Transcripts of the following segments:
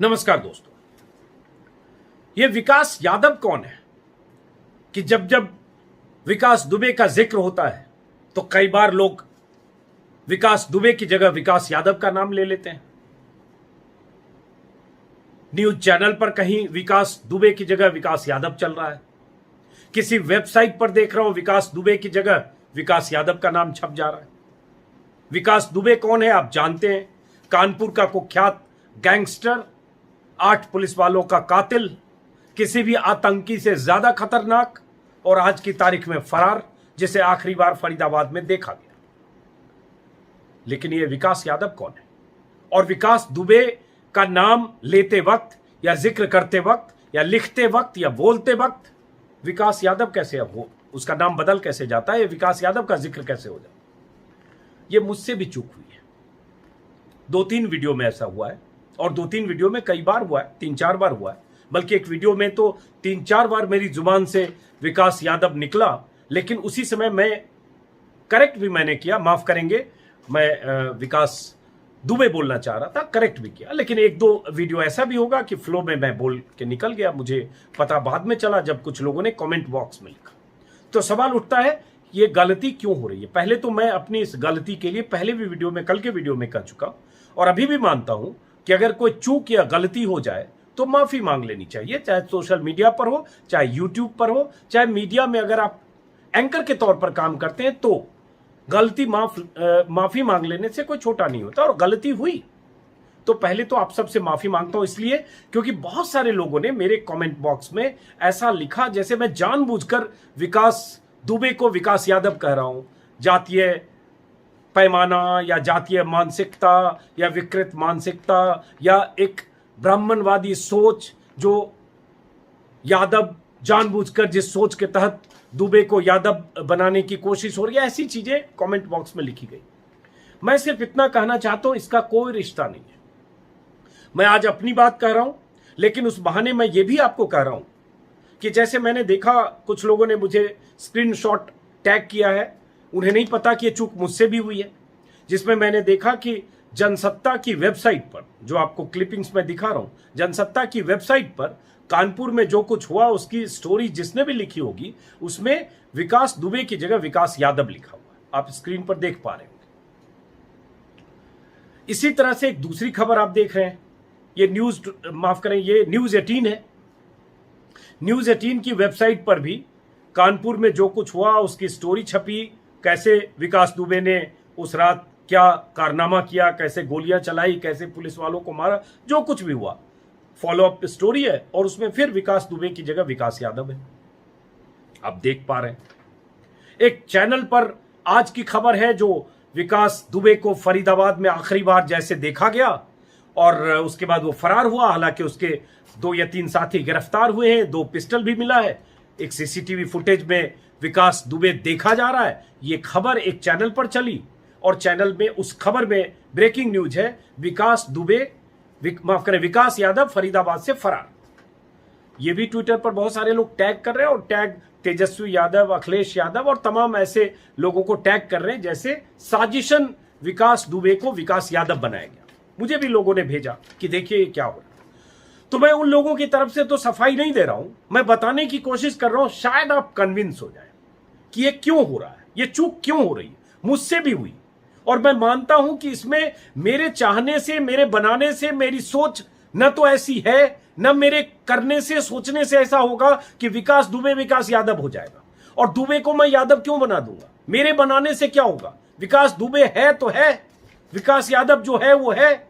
नमस्कार दोस्तों। ये विकास यादव कौन है कि जब जब विकास दुबे का जिक्र होता है तो कई बार लोग विकास दुबे की जगह विकास यादव का नाम ले लेते हैं। न्यूज चैनल पर कहीं विकास दुबे की जगह विकास यादव चल रहा है, किसी वेबसाइट पर देख रहा हूं विकास दुबे की जगह विकास यादव का नाम छप जा रहा है। विकास दुबे कौन है आप जानते हैं। कानपुर का कुख्यात गैंगस्टर, 8 पुलिस वालों का कातिल, किसी भी आतंकी से ज्यादा खतरनाक और आज की तारीख में फरार, जिसे आखिरी बार फरीदाबाद में देखा गया। लेकिन यह विकास यादव कौन है और विकास दुबे का नाम लेते वक्त या जिक्र करते वक्त या लिखते वक्त या बोलते वक्त विकास यादव कैसे हो, उसका नाम बदल कैसे जाता है, विकास यादव का जिक्र कैसे हो जाता है। यह मुझसे भी चूक हुई है। 2-3 वीडियो में ऐसा हुआ है और 2-3 वीडियो में कई बार हुआ है, 3-4 बार हुआ है, बल्कि एक वीडियो में तो 3-4 बार मेरी जुबान से विकास यादव निकला। लेकिन उसी समय मैं करेक्ट भी मैंने किया, माफ करेंगे, मैं विकास दुबे बोलना चाह रहा था, करेक्ट भी किया। लेकिन 1-2 वीडियो ऐसा भी होगा कि फ्लो में मैं बोल के निकल गया, मुझे पता बाद में चला जब कुछ लोगों ने कमेंट बॉक्स में लिखा। तो सवाल उठता है ये गलती क्यों हो रही है। पहले तो मैं अपनी इस गलती के लिए पहले भी वीडियो में, कल के वीडियो में कह चुका और अभी भी मानता हूं कि अगर कोई चूक या गलती हो जाए तो माफी मांग लेनी चाहिए, चाहे सोशल मीडिया पर हो, चाहे यूट्यूब पर हो, चाहे मीडिया में अगर आप एंकर के तौर पर काम करते हैं तो गलती माफी मांग लेने से कोई छोटा नहीं होता। और गलती हुई तो पहले तो आप सबसे माफी मांगता हूं, इसलिए क्योंकि बहुत सारे लोगों ने मेरे कमेंट बॉक्स में ऐसा लिखा जैसे मैं जानबूझकर विकास दुबे को विकास यादव कह रहा हूं। जातीय पैमाना या जातीय मानसिकता या विकृत मानसिकता या एक ब्राह्मणवादी सोच, जो यादव जानबूझकर जिस सोच के तहत दुबे को यादव बनाने की कोशिश हो रही है, ऐसी चीजें कमेंट बॉक्स में लिखी गई। मैं सिर्फ इतना कहना चाहता हूं, इसका कोई रिश्ता नहीं है। मैं आज अपनी बात कह रहा हूं, लेकिन उस बहाने मैं ये भी आपको कह रहा हूं कि जैसे मैंने देखा कुछ लोगों ने मुझे स्क्रीनशॉट टैग किया है, उन्हें नहीं पता कि ये चूक मुझसे भी हुई है, जिसमें मैंने देखा कि जनसत्ता की वेबसाइट पर, जो आपको क्लिपिंग्स में दिखा रहा हूं, जनसत्ता की वेबसाइट पर कानपुर में जो कुछ हुआ उसकी स्टोरी जिसने भी लिखी होगी उसमें विकास दुबे की जगह विकास यादव लिखा हुआ है, आप स्क्रीन पर देख पा रहे होंगे। इसी तरह से एक दूसरी खबर आप देख रहे हैं, ये ये न्यूज 18 है। न्यूज 18 की वेबसाइट पर भी कानपुर में जो कुछ हुआ उसकी स्टोरी छपी, कैसे विकास दुबे ने उस रात क्या कारनामा किया, कैसे गोलियां चलाई, कैसे पुलिस वालों को मारा, जो कुछ भी हुआ फॉलो अप स्टोरी है। और उसमें फिर विकास दुबे की जगह विकास यादव है, आप देख पा रहे हैं। एक चैनल पर आज की खबर है जो विकास दुबे को फरीदाबाद में आखिरी बार जैसे देखा गया और उसके बाद वो फरार हुआ। हालांकि उसके 2 या 3 साथी गिरफ्तार हुए हैं, 2 पिस्टल भी मिला है, एक सीसीटीवी फुटेज में विकास दुबे देखा जा रहा है। ये खबर एक चैनल पर चली और चैनल में उस खबर में ब्रेकिंग न्यूज है, विकास दुबे विकास यादव फरीदाबाद से फरार। ये भी ट्विटर पर बहुत सारे लोग टैग कर रहे हैं और टैग तेजस्वी यादव, अखिलेश यादव और तमाम ऐसे लोगों को टैग कर रहे हैं जैसे साजिशन विकास दुबे को विकास यादव बनाया गया। मुझे भी लोगों ने भेजा कि देखिए क्या हो रहा है। तो मैं उन लोगों की तरफ से तो सफाई नहीं दे रहा हूं, मैं बताने की कोशिश कर रहा हूं, शायद आप कन्विंस हो जाए कि ये क्यों हो रहा है, ये चूक क्यों हो रही है। मुझसे भी हुई और मैं मानता हूं कि इसमें मेरे चाहने से, मेरे बनाने से, मेरी सोच न तो ऐसी है, न मेरे करने से, सोचने से ऐसा होगा कि विकास दुबे विकास यादव हो जाएगा। और दुबे को मैं यादव क्यों बना दूंगा, मेरे बनाने से क्या होगा। विकास दुबे है तो है, विकास यादव जो है वो है।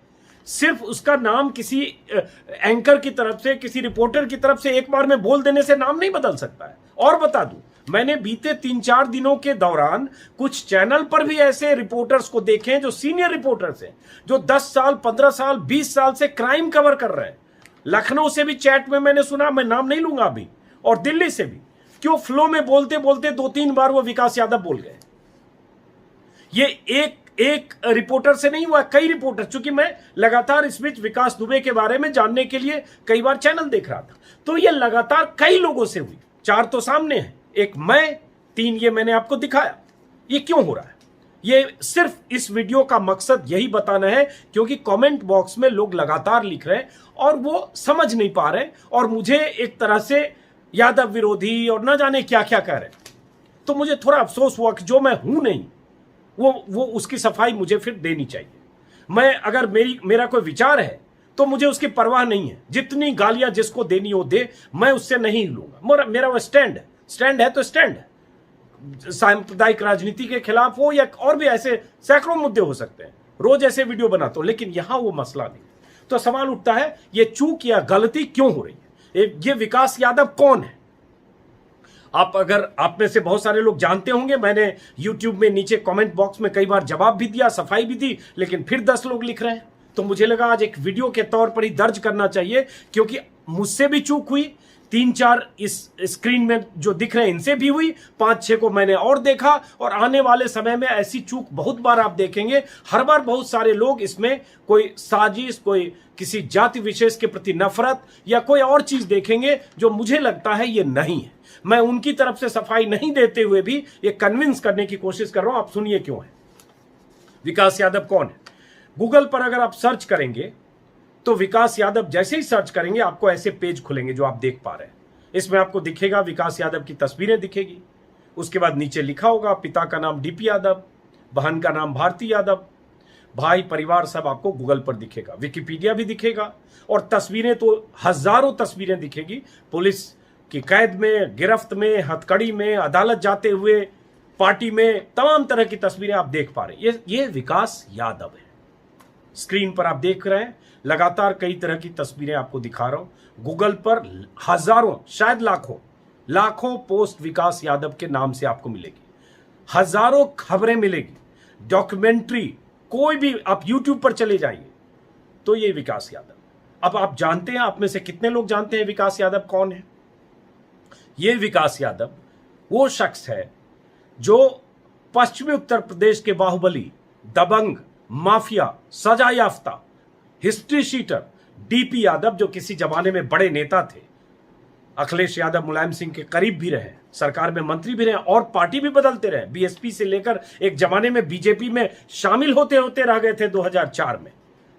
सिर्फ उसका नाम किसी एंकर की तरफ से, किसी रिपोर्टर की तरफ से एक बार में बोल देने से नाम नहीं बदल सकता है। और बता दूं, मैंने बीते 3-4 दिनों के दौरान कुछ चैनल पर भी ऐसे रिपोर्टर्स को देखे हैं जो सीनियर रिपोर्टर्स हैं, जो 10 साल, 15 साल, 20 साल से क्राइम कवर कर रहे हैं। लखनऊ से भी चैट में मैंने सुना, मैं नाम नहीं लूंगा अभी, और दिल्ली से भी, क्यों फ्लो में बोलते बोलते 2-3 बार वो विकास यादव बोल गए। ये एक रिपोर्टर से नहीं हुआ, कई रिपोर्टर, चूंकि मैं लगातार इस बीच विकास दुबे के बारे में जानने के लिए कई बार चैनल देख रहा था, तो ये लगातार कई लोगों से हुई। 4 तो सामने है, एक मैं, 3 ये मैंने आपको दिखाया। ये क्यों हो रहा है? ये सिर्फ इस वीडियो का मकसद यही बताना है, क्योंकि कमेंट बॉक्स में लोग लगातार लिख रहे हैं और वो समझ नहीं पा रहे और मुझे एक तरह से यादव विरोधी और न जाने क्या क्या कह रहे। तो मुझे थोड़ा अफसोस हुआ कि जो मैं हूं नहीं वो उसकी सफाई मुझे फिर देनी चाहिए। मैं अगर मेरा कोई विचार है तो मुझे उसकी परवाह नहीं है, जितनी गालियां जिसको देनी हो दे, मैं उससे नहीं हिलूंगा। मेरा वो स्टैंड है तो स्टैंड है। सांप्रदायिक राजनीति के खिलाफ हो या और भी ऐसे सैकड़ों मुद्दे हो सकते हैं, रोज ऐसे वीडियो बनाता हूं, लेकिन यहां वो मसला नहीं। तो सवाल उठता है ये चूक या गलती क्यों हो रही है? ये विकास यादव कौन है? आप में से बहुत सारे लोग जानते होंगे, मैंने YouTube में नीचे कमेंट बॉक्स में कई बार जवाब भी दिया, सफाई भी दी, लेकिन फिर 10 लोग लिख रहे हैं। तो मुझे लगा आज एक वीडियो के तौर पर ही दर्ज करना चाहिए, क्योंकि मुझसे भी चूक हुई, 3-4 इस स्क्रीन में जो दिख रहे हैं इनसे भी हुई, 5-6 को मैंने और देखा, और आने वाले समय में ऐसी चूक बहुत बार आप देखेंगे। हर बार बहुत सारे लोग इसमें कोई साजिश, कोई किसी जाति विशेष के प्रति नफरत या कोई और चीज देखेंगे जो मुझे लगता है ये नहीं है। मैं उनकी तरफ से सफाई नहीं देते हुए भी ये कन्विंस करने की कोशिश कर रहा हूं। आप सुनिए क्यों है। विकास यादव कौन है? गूगल पर अगर आप सर्च करेंगे तो विकास यादव जैसे ही सर्च करेंगे आपको ऐसे पेज खुलेंगे जो आप देख पा रहे हैं। इसमें आपको दिखेगा विकास यादव की तस्वीरें दिखेगी, उसके बाद नीचे लिखा होगा पिता का नाम डीपी यादव, बहन का नाम भारती यादव, भाई परिवार सब आपको गूगल पर दिखेगा, विकिपीडिया भी दिखेगा, और तस्वीरें तो हजारों तस्वीरें दिखेगी। पुलिस की कैद में, गिरफ्त में, हथकड़ी में, अदालत जाते हुए, पार्टी में, तमाम तरह की तस्वीरें आप देख पा रहे हैं। ये विकास यादव है। स्क्रीन पर आप देख रहे हैं, लगातार कई तरह की तस्वीरें आपको दिखा रहा हूं। गूगल पर हजारों, शायद लाखों पोस्ट विकास यादव के नाम से आपको मिलेगी, हजारों खबरें मिलेगी, डॉक्यूमेंट्री, कोई भी आप यूट्यूब पर चले जाइए तो ये विकास यादव। अब आप जानते हैं, आप में से कितने लोग जानते हैं विकास यादव कौन है? ये विकास यादव वो शख्स है जो पश्चिमी उत्तर प्रदेश के बाहुबली, दबंग, माफिया, सजा याफ्ता, हिस्ट्री शीटर डीपी यादव, जो किसी जमाने में बड़े नेता थे, अखिलेश यादव मुलायम सिंह के करीब भी रहे, सरकार में मंत्री भी रहे और पार्टी भी बदलते रहे, बीएसपी से लेकर एक जमाने में बीजेपी में शामिल होते होते रह गए थे 2004 में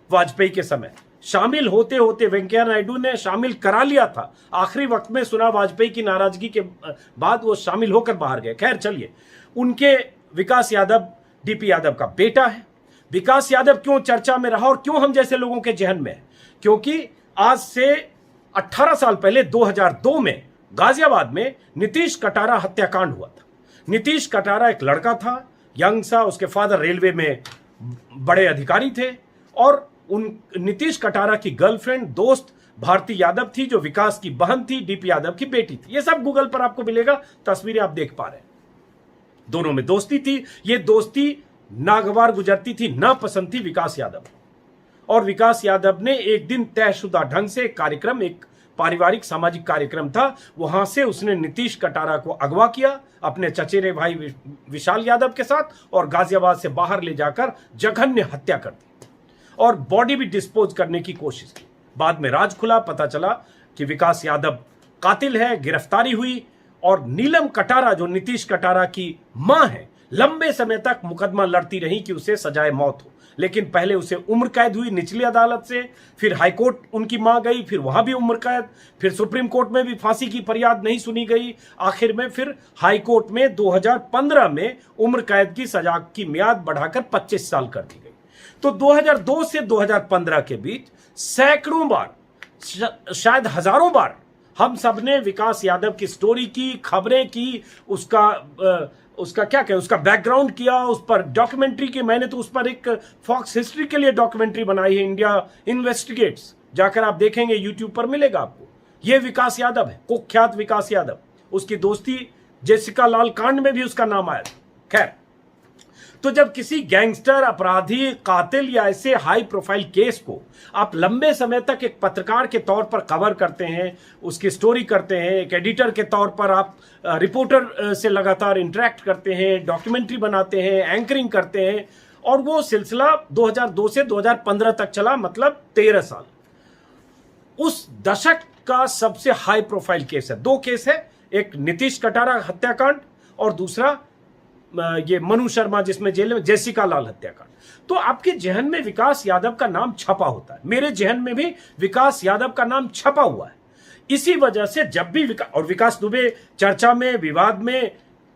वाजपेयी के समय। शामिल होते होते वेंकैया नायडू ने शामिल करा लिया था, आखिरी वक्त में सुना वाजपेयी की नाराजगी के बाद वो शामिल होकर बाहर गए। खैर चलिए, उनके विकास यादव डीपी यादव का बेटा है। विकास यादव क्यों चर्चा में रहा और क्यों हम जैसे लोगों के जहन में है? क्योंकि आज से 18 साल पहले 2002 में गाजियाबाद में नीतीश कटारा हत्याकांड हुआ था। नीतीश कटारा एक लड़का था, यंग सा, उसके फादर रेलवे में बड़े अधिकारी थे, और उन नीतीश कटारा की गर्लफ्रेंड, दोस्त भारती यादव थी, जो विकास की बहन थी, डीपी यादव की बेटी थी। ये सब गूगल पर आपको मिलेगा, तस्वीरें आप देख पा रहे हैं। दोनों में दोस्ती थी। ये दोस्ती नागवार गुजरती थी, नापसंद थी विकास यादव। और विकास यादव ने एक दिन तयशुदा ढंग से कार्यक्रम, एक पारिवारिक सामाजिक कार्यक्रम था, वहां से उसने नीतीश कटारा को अगवा किया अपने चचेरे भाई विशाल यादव के साथ, और गाजियाबाद से बाहर ले जाकर जघन्य हत्या कर दी और बॉडी भी डिस्पोज करने की कोशिश की। बाद में राज खुला, पता चला कि विकास यादव कातिल है, गिरफ्तारी हुई, और नीलम कटारा जो नीतीश कटारा की मां है, लंबे समय तक मुकदमा लड़ती रही कि उसे सजाए मौत हो, लेकिन पहले उसे उम्र कैद हुई निचली अदालत से, फिर हाईकोर्ट उनकी मां गई, फिर वहां भी उम्र कैद, फिर सुप्रीम कोर्ट में भी फांसी की फरियाद नहीं सुनी गई, आखिर में फिर हाईकोर्ट में 2015 में उम्र कैद की सजा की मियाद बढ़ाकर 25 साल कर दी गई। तो 2002 से 2015 के बीच सैकड़ों बार, शायद हजारों बार हम सबने विकास यादव की स्टोरी की, खबरें की, उसका क्या कहें, उसका बैकग्राउंड किया, उस पर डॉक्यूमेंट्री की। मैंने तो उस पर एक फॉक्स हिस्ट्री के लिए डॉक्यूमेंट्री बनाई है, इंडिया इन्वेस्टिगेट्स, जाकर आप देखेंगे, यूट्यूब पर मिलेगा आपको। यह विकास यादव है, कुख्यात विकास यादव। उसकी दोस्ती जेसिका लाल कांड में भी उसका नाम आया था। खैर, तो जब किसी गैंगस्टर, अपराधी, कातिल या ऐसे हाई प्रोफाइल केस को आप लंबे समय तक एक पत्रकार के तौर पर कवर करते हैं, उसकी स्टोरी करते हैं, एक एडिटर के तौर पर आप रिपोर्टर से लगातार इंटरेक्ट करते हैं, डॉक्यूमेंट्री बनाते हैं, एंकरिंग करते हैं, और वो सिलसिला 2002 से 2015 तक चला, मतलब 13 साल। उस दशक का सबसे हाई प्रोफाइल केस है, 2 केस है, एक नीतीश कटारा हत्याकांड और दूसरा ये मनु शर्मा जिसमें जेल में, जेसिका लाल हत्याकांड, तो आपके जहन में विकास यादव का नाम छपा होता है। मेरे जहन में भी विकास यादव का नाम छपा हुआ है। इसी वजह से जब भी विकास दुबे चर्चा में, विवाद में,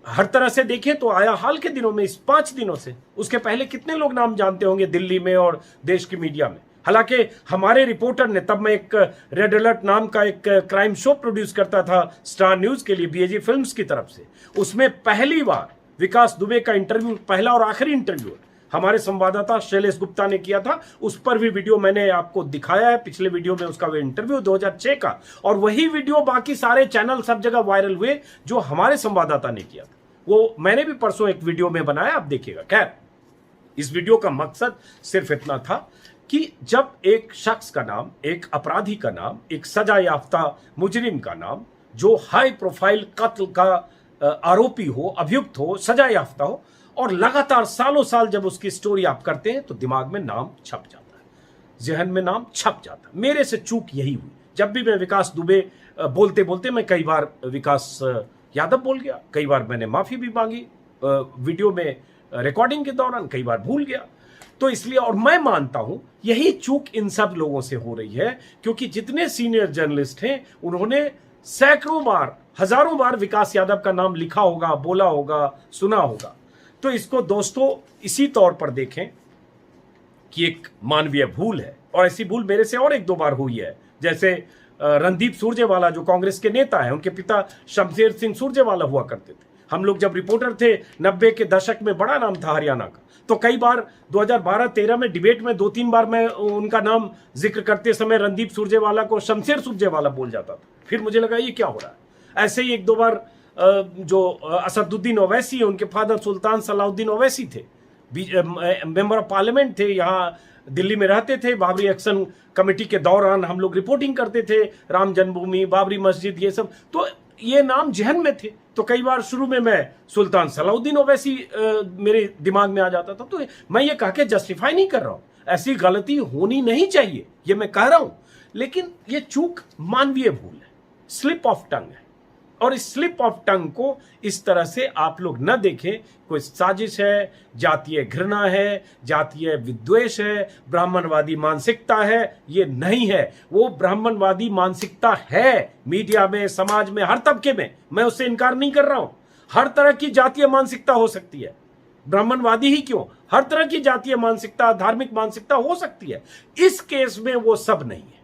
हर तरह से देखें तो आया हाल के दिनों में, इस 5 दिनों से। उसके पहले कितने लोग नाम जानते होंगे दिल्ली में और देश की मीडिया में। हालांकि हमारे रिपोर्टर ने, तब मैं एक रेड अलर्ट नाम का एक क्राइम शो प्रोड्यूस करता था स्टार न्यूज के लिए, बीएजी फिल्म्स की तरफ से, उसमें पहली बार विकास दुबे का इंटरव्यू, पहला और आखिरी इंटरव्यू हमारे संवाददाता शैलेश गुप्ता ने किया था। उस पर भी वीडियो मैंने आपको दिखाया है, पिछले वीडियो में उसका इंटरव्यू 2006 का, और वही वीडियो बाकी सारे चैनल सब जगह वायरल हुए जो हमारे संवाददाता ने किया था। वो मैंने भी परसों एक वीडियो में बनाया, आप देखिएगा। खैर, इस वीडियो का मकसद सिर्फ इतना था कि जब एक शख्स का नाम, एक अपराधी का नाम, एक सजा याफ्ता मुजरिम का नाम, जो हाई प्रोफाइल कत्ल का आरोपी हो, अभियुक्त हो, सजा याफ्ता हो, और लगातार सालों साल जब उसकी स्टोरी आप करते हैं तो दिमाग में नाम छप जाता है, जहन में नाम छप जाता है। मेरे से चूक यही हुई। जब भी मैं विकास दुबे बोलते बोलते, मैं कई बार विकास यादव बोल गया, कई बार मैंने माफी भी मांगी वीडियो में रिकॉर्डिंग के दौरान, कई बार भूल गया। तो इसलिए, और मैं मानता हूं यही चूक इन सब लोगों से हो रही है, क्योंकि जितने सीनियर जर्नलिस्ट हैं उन्होंने सैकड़ों बार, हजारों बार विकास यादव का नाम लिखा होगा, बोला होगा, सुना होगा। तो इसको दोस्तों इसी तौर पर देखें कि एक मानवीय भूल है, और ऐसी भूल मेरे से और 1-2 बार हुई है। जैसे रणदीप सुरजेवाला जो कांग्रेस के नेता हैं, उनके पिता शमशेर सिंह सुरजेवाला हुआ करते थे। हम लोग जब रिपोर्टर थे 90 के दशक में, बड़ा नाम था हरियाणा का, तो कई बार 2012-13 में डिबेट में 2-3 बार मैं उनका नाम जिक्र करते समय रणदीप सुरजेवाला को शमशेर सुरजेवाला बोल जाता था। फिर मुझे लगा ये क्या हो रहा है। ऐसे ही 1-2 बार जो असदुद्दीन ओवैसी है, उनके फादर सुल्तान सलाउद्दीन ओवैसी थे, मेंबर ऑफ पार्लियामेंट थे, यहाँ दिल्ली में रहते थे। बाबरी एक्शन कमेटी के दौरान हम लोग रिपोर्टिंग करते थे, राम जन्मभूमि, बाबरी मस्जिद, ये सब, तो ये नाम जहन में थे। तो कई बार शुरू में मैं सुल्तान सलाउद्दीन ओवैसी मेरे दिमाग में आ जाता था। तो मैं ये कह के जस्टिफाई नहीं कर रहा हूं, ऐसी गलती होनी नहीं चाहिए, ये मैं कह रहा हूं, लेकिन ये चूक मानवीय भूल है, स्लिप ऑफ टंग है। और इस स्लिप ऑफ टंग को इस तरह से आप लोग न देखें कोई साजिश है, जातीय घृणा है, जातीय विद्वेष है, ब्राह्मणवादी मानसिकता है। ये नहीं है। वो ब्राह्मणवादी मानसिकता है मीडिया में, समाज में, हर तबके में, मैं उससे इनकार नहीं कर रहा हूं। हर तरह की जातीय मानसिकता हो सकती है, ब्राह्मणवादी ही क्यों, हर तरह की जातीय मानसिकता, धार्मिक मानसिकता हो सकती है। इस केस में वो सब नहीं है,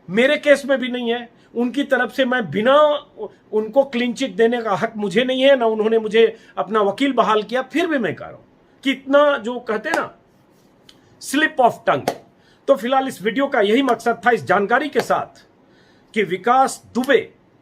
मेरे केस में भी नहीं है। उनकी तरफ से मैं बिना उनको क्लीन चिट देने का हक मुझे नहीं है, ना उन्होंने मुझे अपना वकील बहाल किया, फिर भी मैं कह रहा हूं कि इतना जो कहते ना स्लिप ऑफ टंग। तो फिलहाल इस वीडियो का यही मकसद था, इस जानकारी के साथ कि विकास दुबे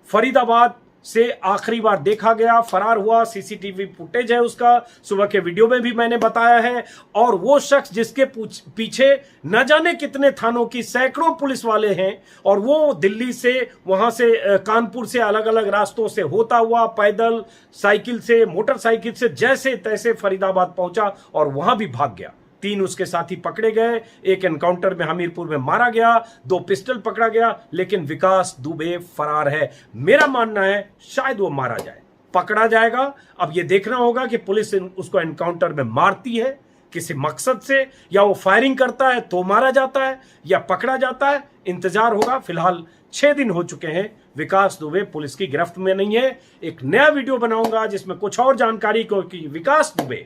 फरीदाबाद से आखिरी बार देखा गया, फरार हुआ, सीसीटीवी फुटेज है उसका, सुबह के वीडियो में भी मैंने बताया है। और वो शख्स जिसके पीछे न जाने कितने थानों की सैकड़ों पुलिस वाले हैं, और वो दिल्ली से, वहां से कानपुर से, अलग अलग रास्तों से होता हुआ, पैदल, साइकिल से, मोटरसाइकिल से, जैसे तैसे फरीदाबाद पहुंचा और वहां भी भाग गया। 3 उसके साथी पकड़े गए, एक एनकाउंटर में हमीरपुर में मारा गया, 2 पिस्टल पकड़ा गया, लेकिन विकास दुबे फरार है। मेरा मानना है शायद वो मारा जाए, पकड़ा जाएगा। अब ये देखना होगा कि पुलिस उसको एनकाउंटर में मारती है किसी मकसद से, या वो फायरिंग करता है तो मारा जाता है, या पकड़ा जाता है। इंतजार होगा। फिलहाल 6 दिन हो चुके हैं, विकास दुबे पुलिस की गिरफ्त में नहीं है। एक नया वीडियो बनाऊंगा जिसमें कुछ और जानकारी को, कि विकास दुबे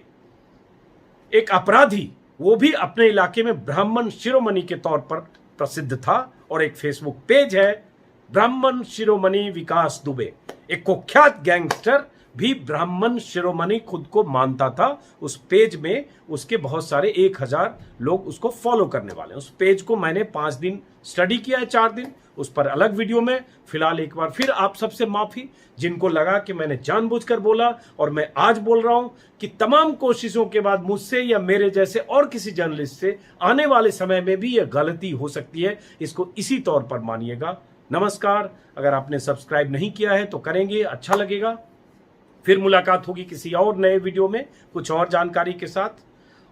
एक अपराधी, वो भी अपने इलाके में ब्राह्मण शिरोमणि के तौर पर प्रसिद्ध था, और एक फेसबुक पेज है ब्राह्मण शिरोमणि विकास दुबे। एक कुख्यात गैंगस्टर भी ब्राह्मण शिरोमणि खुद को मानता था। उस पेज में उसके बहुत सारे 1000 लोग उसको फॉलो करने वाले हैं। उस पेज को मैंने 5 दिन स्टडी किया है, 4 दिन, उस पर अलग वीडियो में। फिलहाल एक बार फिर आप सबसे माफी, जिनको लगा कि मैंने जानबूझकर बोला, और मैं आज बोल रहा हूं कि तमाम कोशिशों के बाद मुझसे या मेरे जैसे और किसी जर्नलिस्ट से आने वाले समय में भी यह गलती हो सकती है, इसको इसी तौर पर मानिएगा। नमस्कार। अगर आपने सब्सक्राइब नहीं किया है तो करेंगे, अच्छा लगेगा। फिर मुलाकात होगी किसी और नए वीडियो में कुछ और जानकारी के साथ।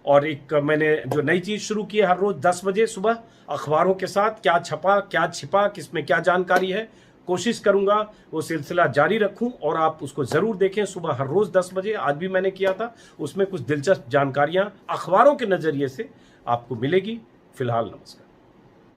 और एक मैंने जो नई चीज शुरू की है, हर रोज 10 बजे सुबह अखबारों के साथ, क्या छपा, क्या छिपा, किसमें क्या जानकारी है, कोशिश करूंगा वो सिलसिला जारी रखूं और आप उसको ज़रूर देखें। सुबह हर रोज़ 10 बजे, आज भी मैंने किया था। उसमें कुछ दिलचस्प जानकारियां अखबारों के नज़रिए से आपको मिलेगी। फिलहाल नमस्कार।